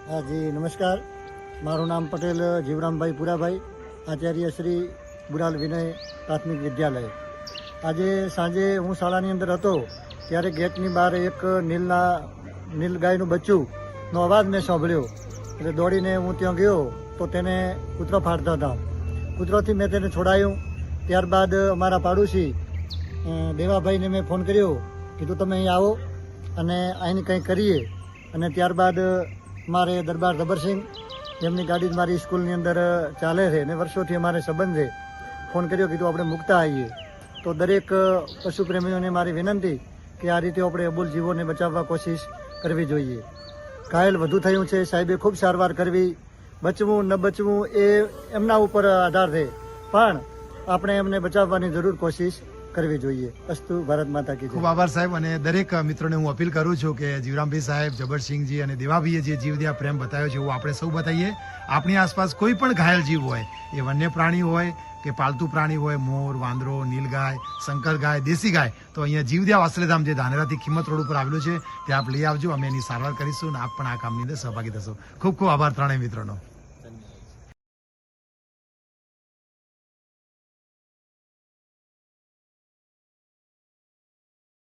હા જી નમસ્કાર, મારું નામ પટેલ જીવરામભાઈ પુરાભાઈ, આચાર્ય શ્રી બુરાલ વિનય પ્રાથમિક વિદ્યાલય. આજે સાંજે હું શાળાની અંદર હતો ત્યારે ગેટની બહાર એક નીલ ગાયનું બચ્ચુંનો અવાજ મેં સાંભળ્યો. એટલે દોડીને હું ત્યાં ગયો તો તેને કૂતરો ફાડતા હતા. કૂતરોથી મેં તેને છોડાયું. ત્યારબાદ અમારા પાડોશી દેવાભાઈને મેં ફોન કર્યો, કીધું તમે અહીં આવો અને અહીંની કંઈ કરીએ. અને ત્યારબાદ મારે દરબાર જબરસિંહ એમની ગાડી મારી સ્કૂલની અંદર ચાલે છે અને વર્ષોથી અમારે સંબંધ છે. ફોન કર્યો, કીધું આપણે મૂકતા આવીએ. તો દરેક પશુ પ્રેમીઓને મારી વિનંતી કે આ રીતે આપણે અબોલ જીવોને બચાવવા કોશિશ કરવી જોઈએ. ઘાયલ વધુ થયું છે, સાહેબે ખૂબ સારવાર કરવી. બચવું ન બચવું એ એમના ઉપર આધાર છે, પણ આપણે એમને બચાવવાની જરૂર કોશિશ કરવી જોઈએ. અસ્તુ ભારત માતા કી જય. ખૂબ આભાર સાહેબ. અને દરેક મિત્રોને હું અપીલ કરું છું કે જીવરામભાઈ સાહેબ, જબરસિંહજી અને દેવાભાઈએ જે જીવદયા પ્રેમ બતાવ્યો છે એવું આપણે સૌ બતાવીએ. આપણી આસપાસ કોઈ પણ ઘાયલ જીવ હોય, એ વન્ય પ્રાણી હોય કે પાલતુ પ્રાણી હોય, મોર, વાંદરો, નીલગાય, શંકર ગાય, દેશી ગાય, તો અહીંયા જીવદયા વાસલેધામ જે ધાનેરાથી કિંમત રોડ ઉપર આવેલું છે ત્યાં આપ લઈ આવજો. અમે એની સારવાર કરીશું અને આપ પણ આ કામની અંદર સહભાગી થશો. ખૂબ ખૂબ આભાર ત્રણેય મિત્રોનો.